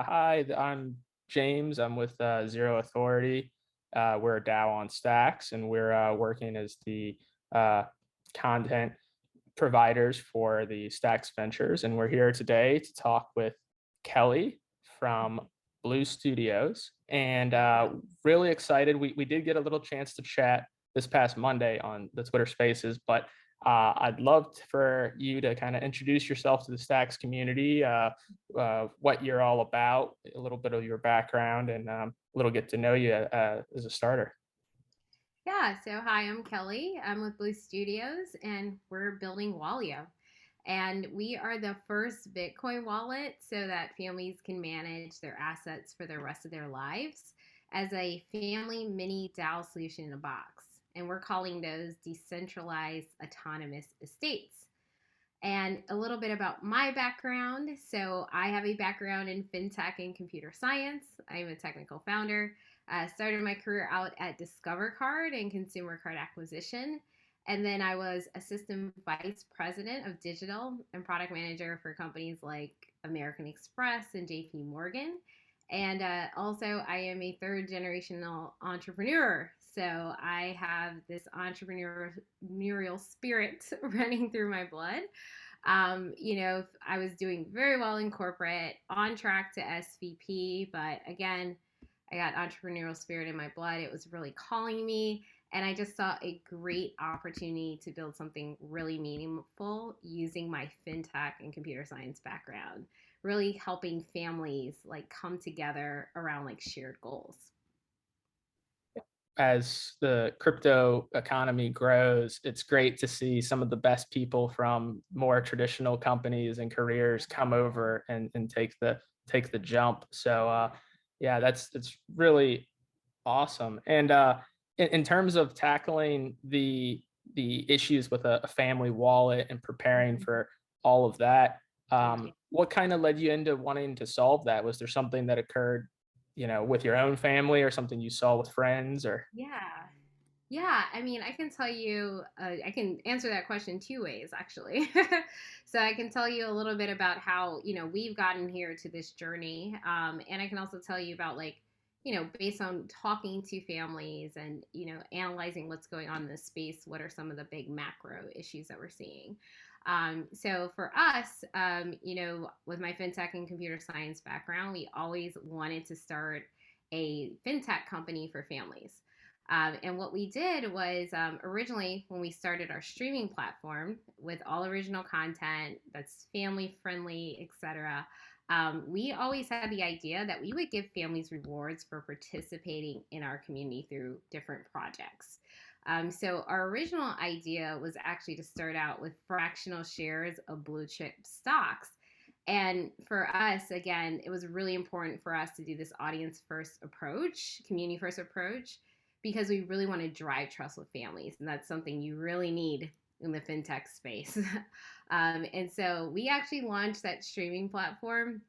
Hi, I'm James. I'm with Zero Authority. We're a DAO on Stacks, and we're working as the uh, content providers for the Stacks Ventures. And we're here today to talk with Kelly from Blue Studios. And really excited. We did get a little chance to chat this past Monday on the Twitter Spaces, but I'd love for you to kind of introduce yourself to the Stacks community, what you're all about, a little bit of your background, and a little get to know you as a starter. Yeah, so hi, I'm Kelly. I'm with Blue Studios and we're building Wallio. And we are the first Bitcoin wallet so that families can manage their assets for the rest of their lives as a family mini DAO solution in a box. And we're calling those decentralized autonomous estates. And a little bit about my background. So, I have a background in fintech and computer science. I'm a technical founder. Started my career out at Discover Card and consumer card acquisition. And then I was assistant vice president of digital and product manager for companies like American Express and JP Morgan. And also, I am a third generational entrepreneur. So I have this entrepreneurial spirit running through my blood. I was doing very well in corporate, on track to SVP, but again, I got entrepreneurial spirit in my blood. It was really calling me, and I just saw a great opportunity to build something really meaningful using my fintech and computer science background, really helping families like come together around like shared goals. As the crypto economy grows, it's great to see some of the best people from more traditional companies and careers come over and take the jump. So yeah, that's really awesome. And in terms of tackling the issues with a family wallet and preparing for all of that, what kind of led you into wanting to solve that? Was there something that occurred, with your own family or something you saw with friends or? Yeah. Yeah, I mean, I can tell you, I can answer that question two ways, actually. So I can tell you a little bit about how, we've gotten here to this journey. And I can also tell you about, like, based on talking to families and, analyzing what's going on in this space, what are some of the big macro issues that we're seeing. So for us, with my fintech and computer science background, we always wanted to start a fintech company for families. And what we did was originally when we started our streaming platform with all original content that's family friendly, etc. We always had the idea that we would give families rewards for participating in our community through different projects. So our original idea was actually to start out with fractional shares of blue chip stocks. And for us, again, it was really important for us to do this audience first approach, community first approach, because we really want to drive trust with families. And that's something you really need in the fintech space. And so we actually launched that streaming platform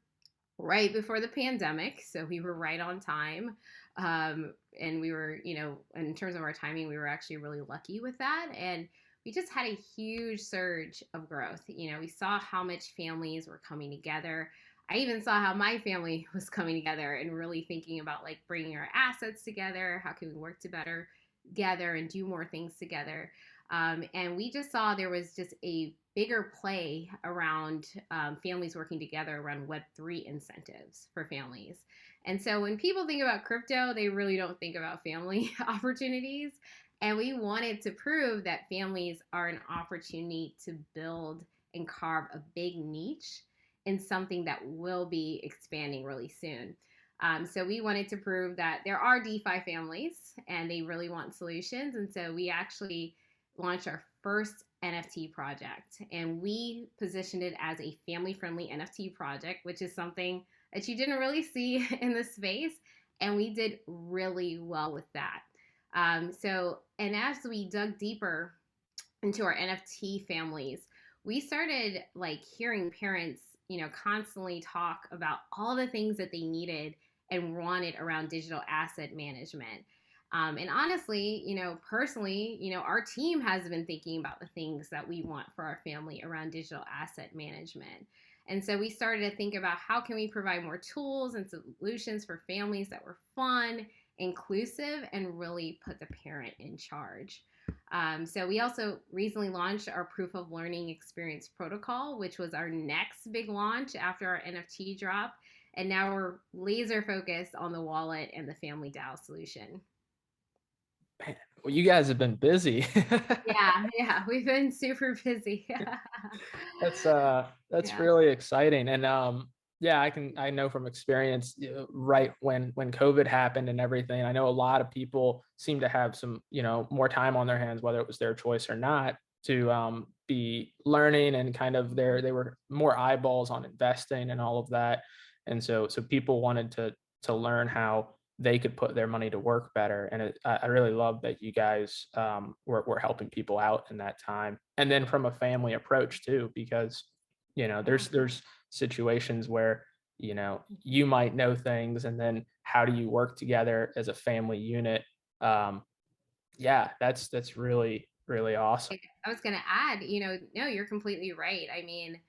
right before the pandemic. So we were right on time. And we were, in terms of our timing, we were actually really lucky with that. And we just had a huge surge of growth. We saw how much families were coming together. I even saw how my family was coming together and really thinking about like bringing our assets together. How can we work to better together and do more things together? And we just saw there was just a bigger play around families working together around Web3 incentives for families. And so when people think about crypto, they really don't think about family opportunities. And we wanted to prove that families are an opportunity to build and carve a big niche in something that will be expanding really soon. So we wanted to prove that there are DeFi families and they really want solutions. And so we actually launched our first NFT project and we positioned it as a family friendly NFT project, which is something that you didn't really see in the space. And we did really well with that. And as we dug deeper into our NFT families, we started like hearing parents, constantly talk about all the things that they needed and wanted around digital asset management. And honestly, personally, our team has been thinking about the things that we want for our family around digital asset management. And so we started to think about how can we provide more tools and solutions for families that were fun, inclusive, and really put the parent in charge. So we also recently launched our proof of learning experience protocol, which was our next big launch after our NFT drop. And now we're laser focused on the wallet and the family DAO solution. Man, well, you guys have been busy. Yeah, yeah, we've been super busy. That's Yeah. really exciting. And yeah, I know from experience, right when COVID happened and everything, I know a lot of people seem to have some, more time on their hands, whether it was their choice or not, to be learning, and kind of they were more eyeballs on investing and all of that. And so people wanted to learn how they could put their money to work better. And I really love that you guys were helping people out in that time. And then from a family approach too, because there's situations where you might know things, and then how do you work together as a family unit? Um, yeah, that's really really awesome. I was going to add, no, you're completely right. I mean,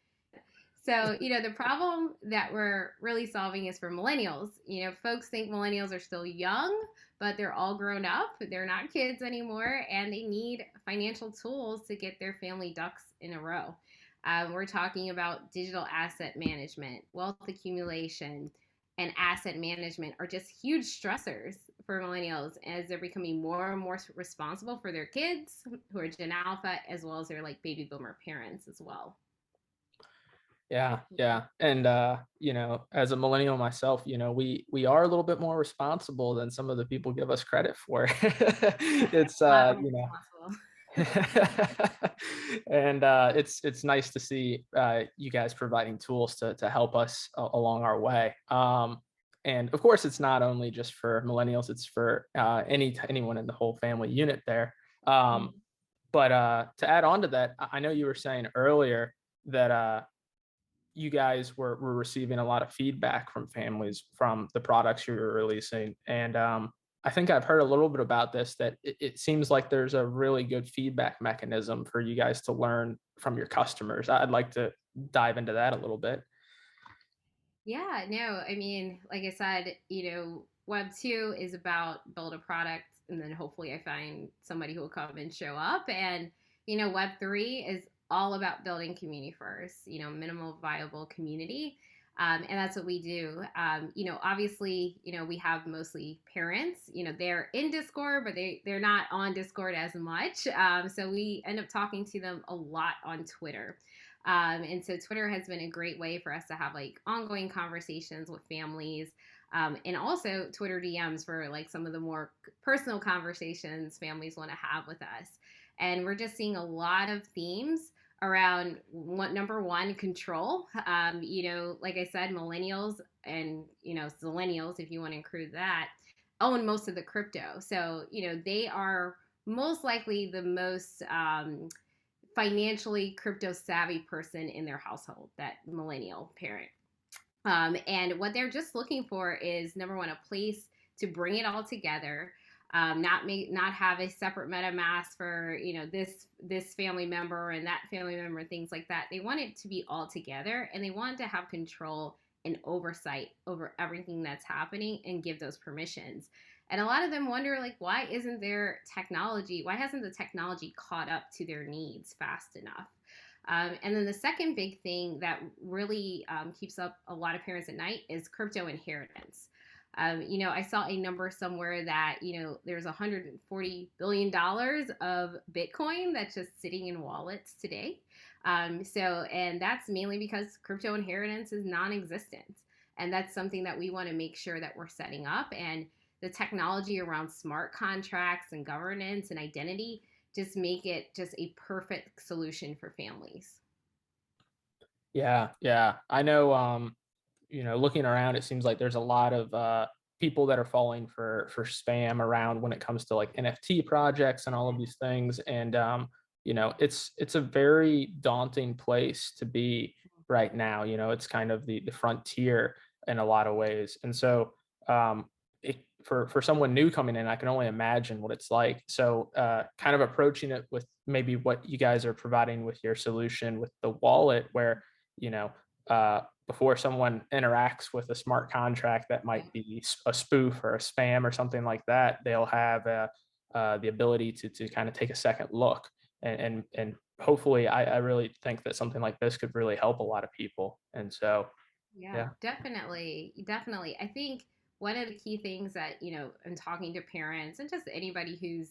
so, the problem that we're really solving is for millennials. Folks think millennials are still young, but they're all grown up. They're not kids anymore, and they need financial tools to get their family ducks in a row. We're talking about digital asset management, wealth accumulation, and asset management are just huge stressors for millennials as they're becoming more and more responsible for their kids who are Gen Alpha, as well as their like baby boomer parents as well. Yeah, yeah. And as a millennial myself, we are a little bit more responsible than some of the people give us credit for. It's A lot more responsible. and it's nice to see you guys providing tools to help us along our way. And of course, it's not only just for millennials; it's for anyone in the whole family unit there. Um, Mhm. but to add on to that, I know you were saying earlier that you guys were receiving a lot of feedback from families from the products you were releasing. And I think I've heard a little bit about this, that it seems like there's a really good feedback mechanism for you guys to learn from your customers. I'd like to dive into that a little bit. Yeah, no, I mean, like I said, Web 2 is about build a product and then hopefully I find somebody who will come and show up. And, Web 3 is all about building community first, minimal viable community. And that's what we do. Obviously, we have mostly parents, they're in Discord, but they're not on Discord as much. So we end up talking to them a lot on Twitter. And so Twitter has been a great way for us to have like ongoing conversations with families. And also Twitter DMs for like some of the more personal conversations families want to have with us. And we're just seeing a lot of themes around number one, control. Like I said, millennials and zillennials, if you want to include that, own most of the crypto. So they are most likely the most financially crypto savvy person in their household, that millennial parent. And what they're just looking for is number one, a place to bring it all together. Not have a separate MetaMask for this family member and that family member, things like that. They want it to be all together, and they want to have control and oversight over everything that's happening and give those permissions. And a lot of them wonder, like, why isn't there technology? Why hasn't the technology caught up to their needs fast enough? And then the second big thing that really keeps up a lot of parents at night is crypto inheritance. I saw a number somewhere that, there's $140 billion of Bitcoin that's just sitting in wallets today. And that's mainly because crypto inheritance is non existent. And that's something that we want to make sure that we're setting up. And the technology around smart contracts and governance and identity just make it just a perfect solution for families. Yeah, yeah. I know looking around, it seems like there's a lot of people that are falling for spam around when it comes to like NFT projects and all of these things. And it's a very daunting place to be right now. It's kind of the frontier in a lot of ways. And so um, for someone new coming in, I can only imagine what it's like. So kind of approaching it with maybe what you guys are providing with your solution with the wallet, where you know before someone interacts with a smart contract that might be a spoof or a spam or something like that, they'll have the ability to kind of take a second look, and hopefully I really think that something like this could really help a lot of people. And so Yeah, yeah. definitely. Definitely. I think one of the key things that, in talking to parents and just anybody who's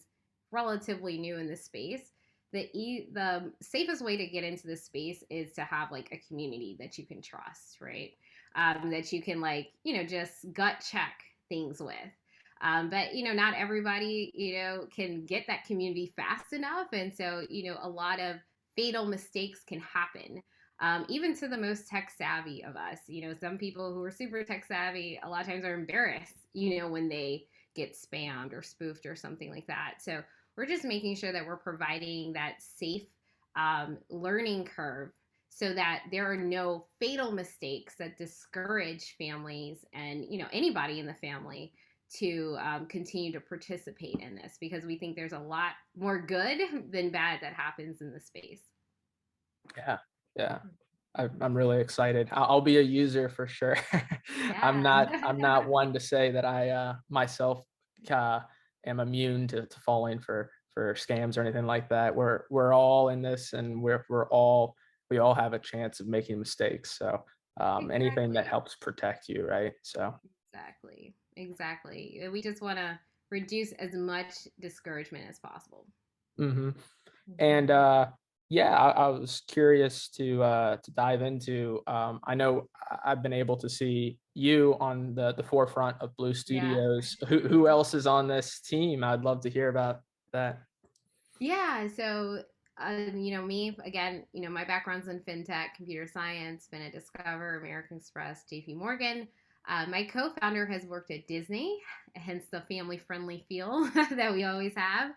relatively new in this space, the safest way to get into this space is to have like a community that you can trust, right? That you can like, just gut check things with. But not everybody, can get that community fast enough. And so, a lot of fatal mistakes can happen, even to the most tech savvy of us. Some people who are super tech savvy a lot of times are embarrassed, when they get spammed or spoofed or something like that. So we're just making sure that we're providing that safe learning curve so that there are no fatal mistakes that discourage families and anybody in the family to continue to participate in this, because we think there's a lot more good than bad that happens in the space. Yeah, yeah. I'm really excited. I'll be a user for sure. Yeah. I'm not one to say that I myself uh, am immune to falling for scams or anything like that. We're all in this, and we all have a chance of making mistakes. So anything that Exactly. helps protect you, right? So. Exactly. Exactly. We just want to reduce as much discouragement as possible. Hmm. And Mhm. yeah, I was curious to dive into. I know I've been able to see you on the forefront of Blue Yeah. Studios. Who else is on this team? I'd love to hear about that. Yeah. So, me, again, my background's in fintech, computer science, been at Discover, American Express, JP Morgan. My co founder has worked at Disney, hence the family friendly feel that we always have.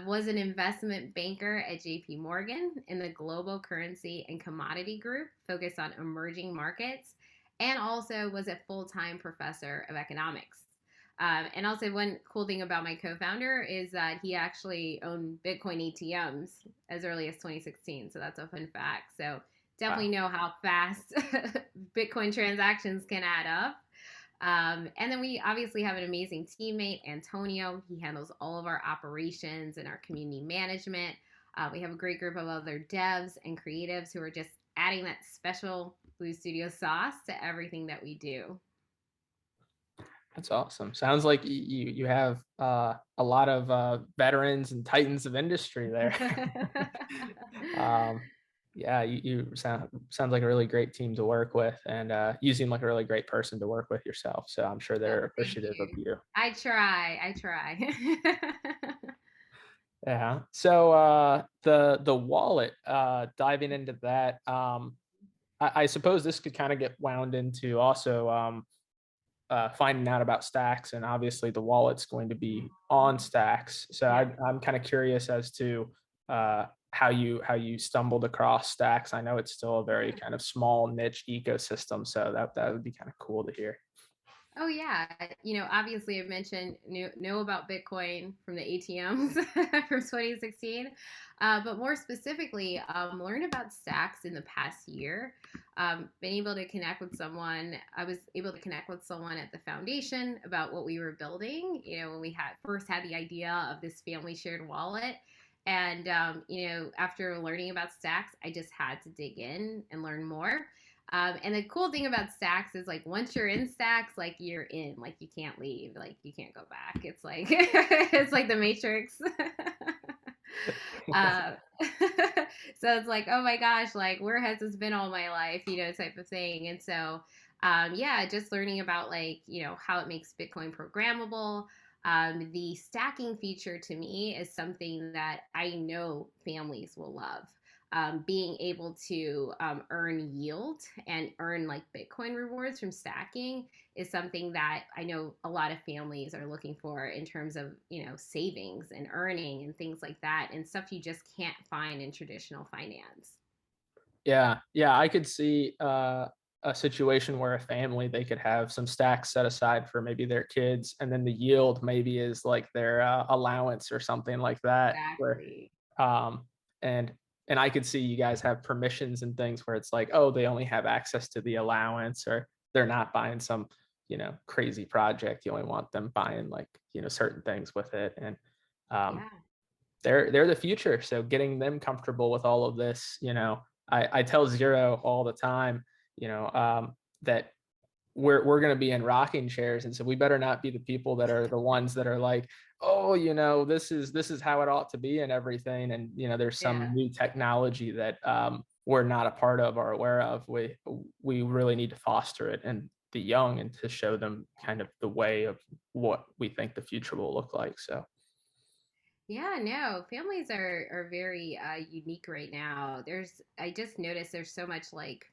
Was an investment banker at JP Morgan in the global currency and commodity group, focused on emerging markets, and also was a full time professor of economics. And also, one cool thing about my co-founder is that he actually owned Bitcoin ATMs as early as 2016. So that's a fun fact. So definitely Wow, know how fast Bitcoin transactions can add up. And then we obviously have an amazing teammate, Antonio. He handles all of our operations and our community management. We have a great group of other devs and creatives who are just adding that special Blue Studio sauce to everything that we do. that's awesome. Sounds like you have a lot of veterans and titans of industry there. um, yeah, you sounds like a really great team to work with, and you seem like a really great person to work with yourself. So I'm sure Oh, they're thank appreciative of you. you. I try. I try. Yeah. So the wallet, diving into that, I suppose this could kind of get wound into also finding out about Stacks, and obviously the wallet's going to be on Stacks. So Yeah. I'm kind of curious as to how you stumbled across Stacks. I know it's still a very kind of small niche ecosystem, so that would be kind of cool to hear. Oh yeah, obviously I've mentioned know about Bitcoin from the ATMs from 2016, but more specifically, learned about Stacks in the past year. Been able to connect with someone. I was able to connect with someone at the foundation about what we were building. When we had first had the idea of this family shared wallet. And after learning about Stacks, I just had to dig in and learn more. And the cool thing about Stacks is like once you're in Stacks, like you're in, like you can't leave, like you can't go back. It's like it's like the Matrix. uh, so it's like, oh my gosh, like where has this been all my life, type of thing. And so, yeah, just learning about like how it makes Bitcoin programmable. The stacking feature to me is something that I know families will love. Being able to earn yield and earn like Bitcoin rewards from stacking is something that I know a lot of families are looking for in terms of, savings and earning and things like that, and stuff you just can't find in traditional finance. Yeah, yeah, I could see a situation where a family, they could have some stacks set aside for maybe their kids, and then the yield maybe is like their allowance or something like that. Where Exactly. um, and and I could see you guys have permissions and things where it's like, oh, they only have access to the allowance, or they're not buying some, crazy project. You only want them buying like, certain things with it. And um, Yeah. they're the future. So getting them comfortable with all of this, I tell Zero all the time, that we're going to be in rocking chairs, and so we better not be the people that are the ones that are like, oh, this is how it ought to be and everything. And there's some Yeah. new technology that we're not a part of or aware of. We really need to foster it and the young, and to show them kind of the way of what we think the future will look like. So Yeah, no, families are very unique right now. I just noticed there's so much like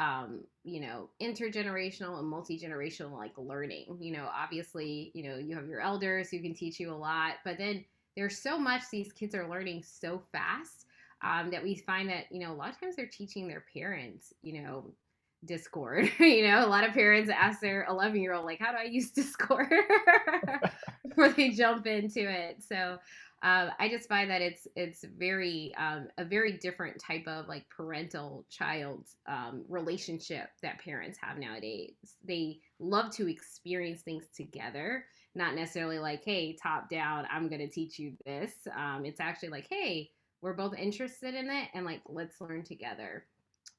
intergenerational and multi-generational like learning. Obviously, you have your elders who can teach you a lot, but then there's so much these kids are learning so fast that we find that, a lot of times they're teaching their parents, Discord. A lot of parents ask their 11-year-old, like, how do I use Discord before they jump into it. So I just find that it's very a very different type of like parental child relationship that parents have nowadays. They love to experience things together, not necessarily like, hey, top down, I'm going to teach you this. It's actually like, hey, we're both interested in it, and like let's learn together.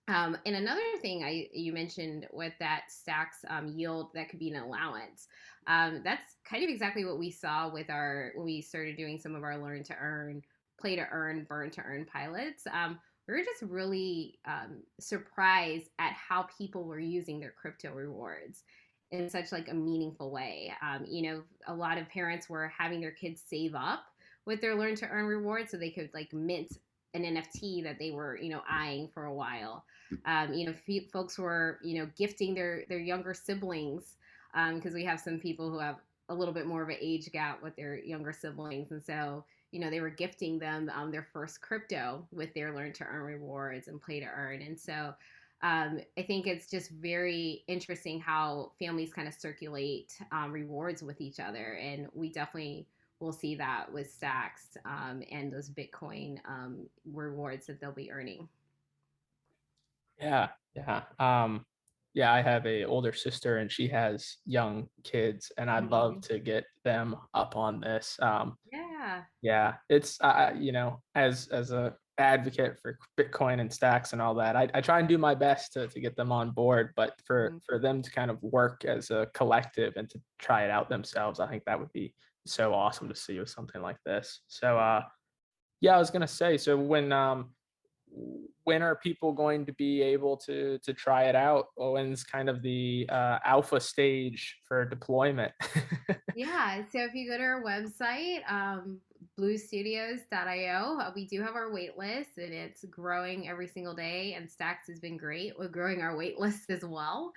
And another thing you mentioned with that stacks yield, that could be an allowance. That's kind of exactly what we saw with when we started doing some of our learn to earn, play to earn, burn to earn pilots. We were just really surprised at how people were using their crypto rewards in such like a meaningful way. A lot of parents were having their kids save up with their learn to earn rewards so they could like mint an NFT that they were, eyeing for a while. Folks were, gifting their younger siblings, because we have some people who have a little bit more of an age gap with their younger siblings, and so they were gifting them their first crypto with their learn to earn rewards and play to earn, and so. I think it's just very interesting how families kind of circulate rewards with each other, and we definitely will see that with stacks and those Bitcoin rewards that they'll be earning. yeah, yeah. Yeah, I have a older sister and she has young kids, and I'd love Mhm. to get them up on this. Yeah. Yeah, it's as a advocate for Bitcoin and stacks and all that, I try and do my best to get them on board, but Mhm. for them to kind of work as a collective and to try it out themselves, I think that would be so awesome to see with something like this. So yeah, I was gonna say, so when are people going to be able to try it out? When's kind of the alpha stage for deployment? Yeah. So if you go to our website, bluestudios.io, we do have our wait list and it's growing every single day. And Stacks has been great with growing our wait list as well.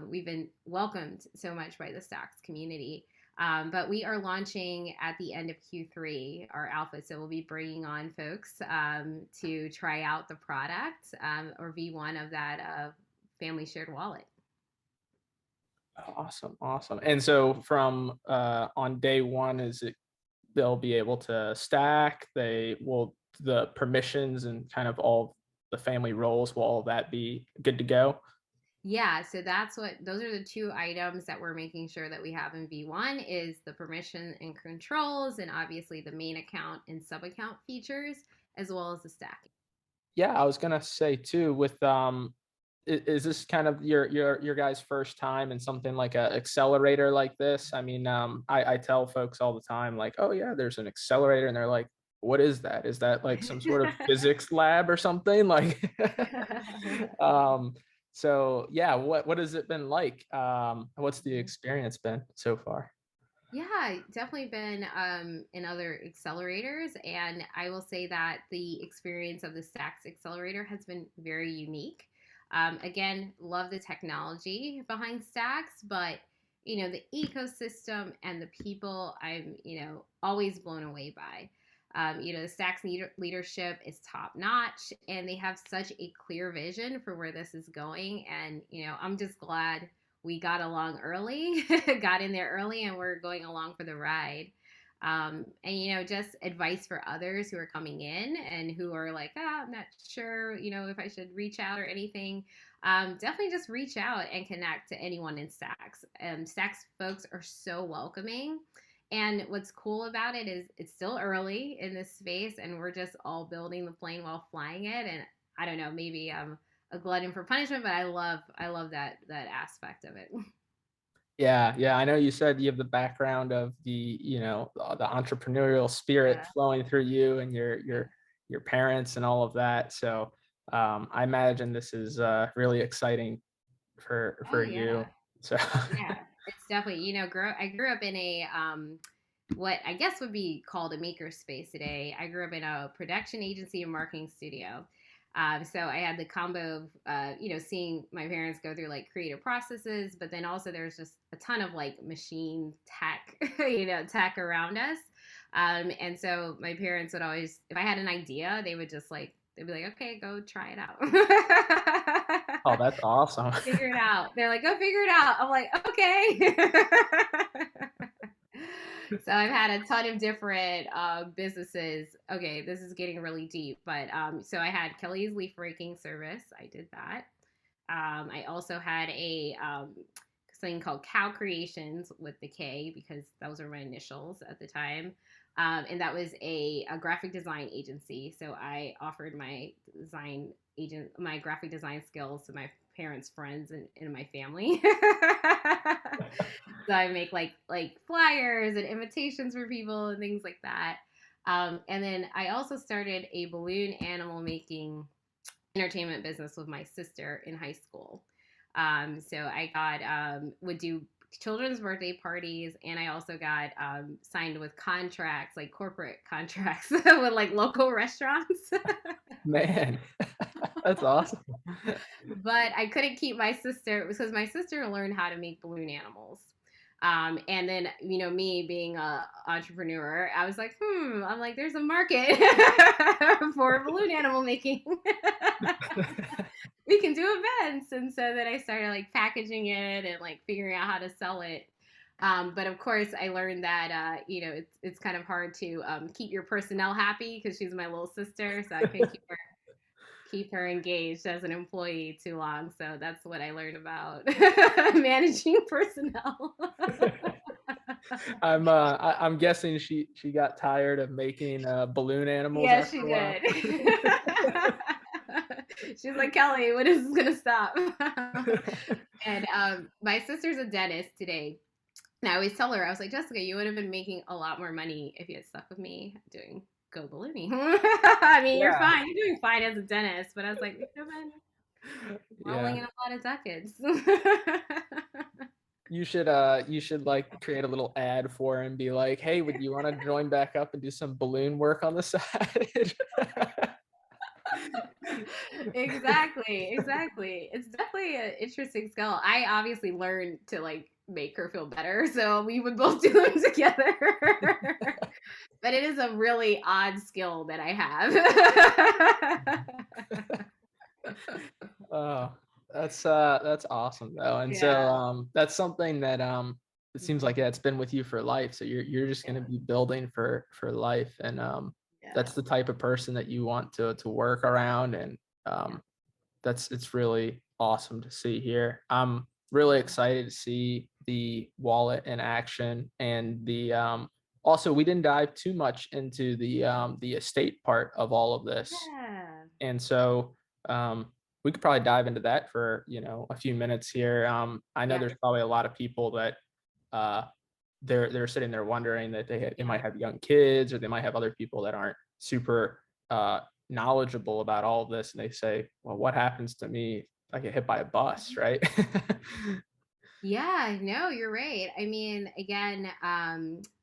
We've been welcomed so much by the Stacks community. But we are launching at the end of Q3 our alpha. So we'll be bringing on folks to try out the product or V1 of that family shared wallet. Awesome, awesome. And so from on day one, is it they'll be able to stack, they will the permissions and kind of all the family roles, will all that be good to go? Yeah, so those are the two items that we're making sure that we have in V1 is the permission and controls and obviously the main account and sub account features as well as the stacking. Yeah, I was gonna say too, with is this kind of your guys' first time in something like a accelerator like this? I mean, I tell folks all the time, like, oh yeah, there's an accelerator, and they're like, what is that? Is that like some sort of physics lab or something? Like, um, so yeah, what has it been like? What's the experience been so far? Yeah, definitely been in other accelerators, and I will say that the experience of the Stacks Accelerator has been very unique. Again, love the technology behind Stacks, but the ecosystem and the people, I'm always blown away by. The Stacks leadership is top notch, and they have such a clear vision for where this is going. And I'm just glad we got along early, got in there early, and we're going along for the ride. And just advice for others who are coming in and who are like, I'm not sure, if I should reach out or anything. Definitely just reach out and connect to anyone in Stacks. Stacks folks are so welcoming. And what's cool about it is it's still early in this space, and we're just all building the plane while flying it. And I don't know, maybe I'm a glutton for punishment, but I love that aspect of it. Yeah, yeah. I know you said you have the background of the entrepreneurial spirit Yeah. flowing through you and your parents and all of that. So I imagine this is really exciting Oh for yeah. you. So Yeah, it's definitely, I grew up in a what I guess would be called a maker space today. I grew up in a production agency and marketing studio. So I had the combo of seeing my parents go through like creative processes, but then also there's just a ton of like machine tech, tech around us. And so my parents would always, if I had an idea, they'd be like, okay, go try it out. oh, that's awesome. Figure it out. They're like, go figure it out. I'm like, okay. So I've had a ton of different businesses. Okay, this is getting really deep, but so I had Kelly's Leaf Raking Service. I did that. I also had a something called Cow Creations with the K because those were my initials at the time. And that was a graphic design agency. So I offered my graphic design skills to my parents, friends, and my family. So I make like flyers and invitations for people and things like that. And then I also started a balloon animal making entertainment business with my sister in high school. So I got would do children's birthday parties, and I also got signed with contracts, like corporate contracts with like local restaurants. Man, that's awesome. But I couldn't keep my sister because my sister learned how to make balloon animals. And then, me being a entrepreneur, I was like, I'm like, there's a market for balloon animal making. We can do events. And so then I started like packaging it and like figuring out how to sell it. But of course, I learned that it's kind of hard to keep your personnel happy because she's my little sister, so I couldn't keep her engaged as an employee too long. So that's what I learned about managing personnel. I'm guessing she got tired of making balloon animals Yeah, after she a while. did. She's like, Kelly, when is this gonna stop? And my sister's a dentist today. And I always tell her, I was like, Jessica, you would have been making a lot more money if you had stuck with me doing go ballooning. I mean, you're Yeah, fine. You're doing fine as a dentist, but I was like, you could have been rolling yeah. in a lot of ducats. You should like create a little ad for him and be like, hey, would you want to join back up and do some balloon work on the side? Exactly. It's definitely an interesting skill. I obviously learned to like make her feel better, so we would both do them together. But it is a really odd skill that I have. Oh, that's awesome though. And so Yeah. that's something that it seems like, yeah, it's been with you for life. So you're just Yeah. gonna be building for life. And Yeah. that's the type of person that you want to work around. And Yeah. um it's really awesome to see here. I'm really excited to see the wallet in action and the also we didn't dive too much into the estate part of all of this. Yeah. And so we could probably dive into that for a few minutes here. I know Yeah. there's probably a lot of people that uh, they're sitting there wondering that they Yeah. might have young kids or they might have other people that aren't super knowledgeable about all of this, and they say, "Well, what happens to me if I get hit by a bus?" Right? Yeah, no, you're right. I mean, again,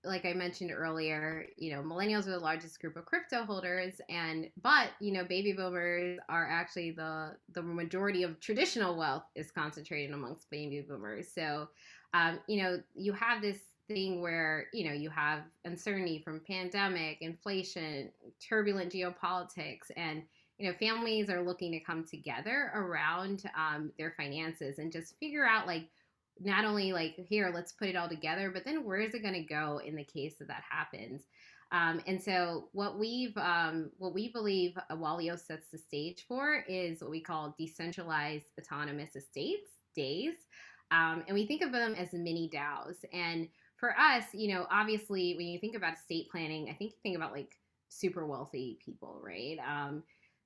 like I mentioned earlier, millennials are the largest group of crypto holders, but baby boomers are actually the majority of traditional wealth is concentrated amongst baby boomers. So, you have thing where, you know, you have uncertainty from pandemic, inflation, turbulent geopolitics, and you know, families are looking to come together around their finances and just figure out like not only like here, let's put it all together, but then where is it going to go in the case that happens. And so what we believe Walio sets the stage for is what we call decentralized autonomous estates, days. And we think of them as mini DAOs. And for us, you know, obviously when you think about estate planning, I think you think about like super wealthy people, right?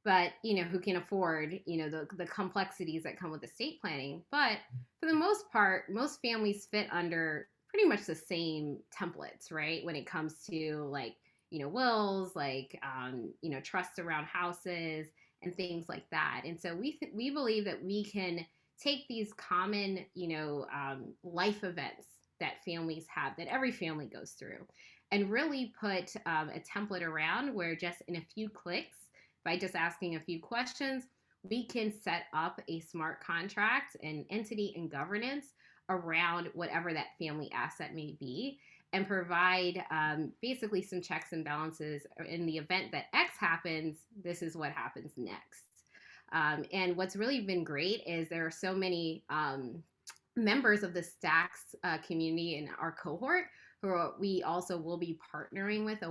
But you know, who can afford, you know, the complexities that come with estate planning. But for the most part, most families fit under pretty much the same templates, right? When it comes to like, you know, wills, like, you know, trusts around houses and things like that. And so we believe that we can take these common, you know, life events that families have, that every family goes through, and really put a template around where just in a few clicks, by just asking a few questions, we can set up a smart contract and entity and governance around whatever that family asset may be, and provide basically some checks and balances in the event that X happens, this is what happens next. And what's really been great is there are so many members of the Stacks community in our cohort who we also will be partnering with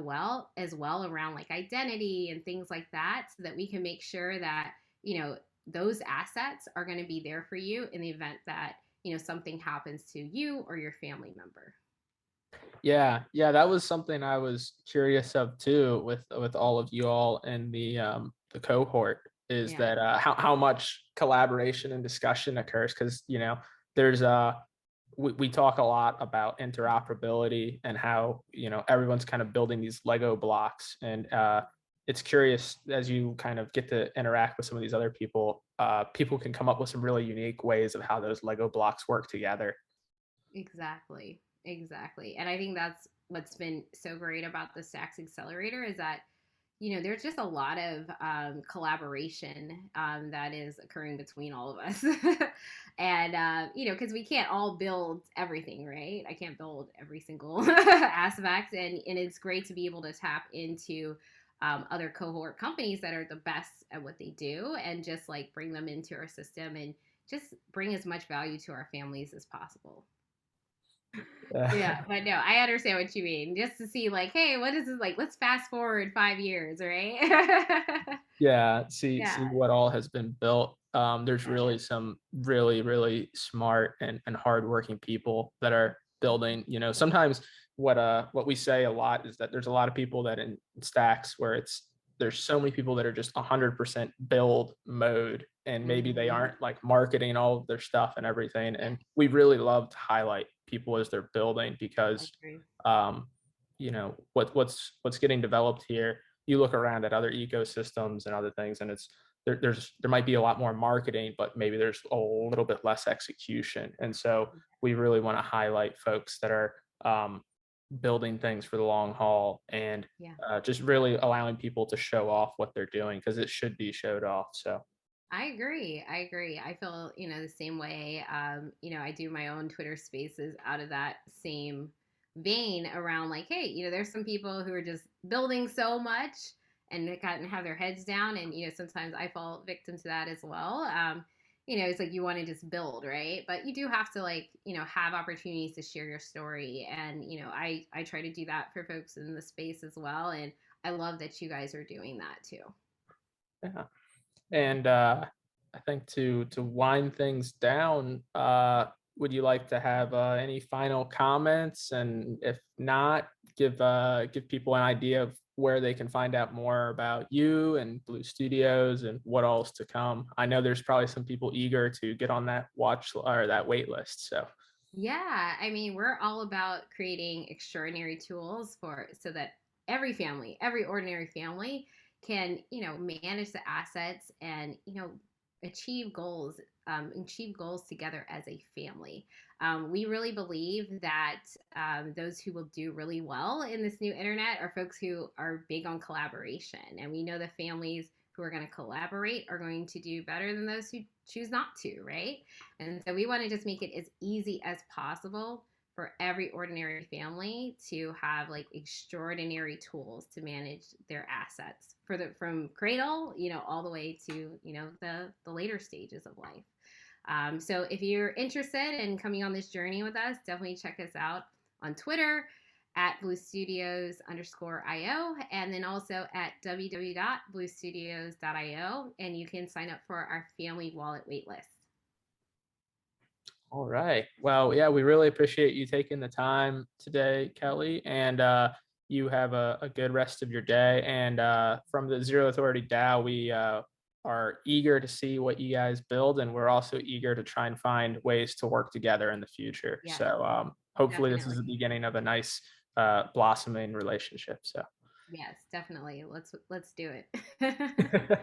as well around like identity and things like that, so that we can make sure that, you know, those assets are going to be there for you in the event that, you know, something happens to you or your family member. Yeah, yeah, that was something I was curious of too with all of you all in the cohort, is Yeah. that how much collaboration and discussion occurs, because you know there's we talk a lot about interoperability and how, you know, everyone's kind of building these Lego blocks, and it's curious as you kind of get to interact with some of these other people, people can come up with some really unique ways of how those Lego blocks work together. Exactly. Exactly. And I think that's what's been so great about the Stacks Accelerator is that, you know, there's just a lot of collaboration that is occurring between all of us. And, you know, because we can't all build everything, right? I can't build every single aspect. And it's great to be able to tap into other cohort companies that are the best at what they do and just like bring them into our system and just bring as much value to our families as possible. Yeah, but no, I understand what you mean. Just to see, like, hey, what is this like? Let's fast forward 5 years, right? Yeah, see Yeah, what all has been built. There's really some really smart and hardworking people that are building. You know, sometimes what we say a lot is that there's a lot of people that in stacks where there's so many people that are just 100% build mode, and maybe they hmm, aren't like marketing all of their stuff and everything. yeah, And we really love to highlight people as they're building, I because agree. um, you know what's getting developed here. You look around at other ecosystems and other things, and there might be a lot more marketing, but maybe there's a little bit less execution. And so we really want to highlight folks that are building things for the long haul, and Yeah, just really allowing people to show off what they're doing, because it should be showed off. So I agree. I agree. I feel, you know, the same way. You know, I do my own Twitter spaces out of that same vein around like, hey, you know, there's some people who are just building so much and they gotten have their heads down. And, you know, sometimes I fall victim to that as well. You know, it's like you want to just build, right? But you do have to like, you know, have opportunities to share your story. And, you know, I try to do that for folks in the space as well. And I love that you guys are doing that too. yeah. And I think to wind things down, would you like to have any final comments? And if not, give people an idea of where they can find out more about you and Blue Studios and what all's to come. I know there's probably some people eager to get on that watch or that wait list. So Yeah, I mean, we're all about creating extraordinary tools for so that every family, every ordinary family can, you know, manage the assets and, you know, achieve goals together as a family. We really believe that those who will do really well in this new internet are folks who are big on collaboration. And we know the families who are going to collaborate are going to do better than those who choose not to, right? And so we want to just make it as easy as possible for every ordinary family to have like extraordinary tools to manage their assets for the from cradle, all the way to the later stages of life. So if you're interested in coming on this journey with us, definitely check us out on Twitter at bluestudios_io, and then also at www.bluestudios.io, and you can sign up for our family wallet waitlist. All right. Well, yeah, we really appreciate you taking the time today, Kelly, and you have a good rest of your day. And from the Zero Authority DAO, we are eager to see what you guys build, and we're also eager to try and find ways to work together in the future. Yes, So hopefully this is the definitely. beginning of a nice blossoming relationship. So Yes, definitely. Let's do it.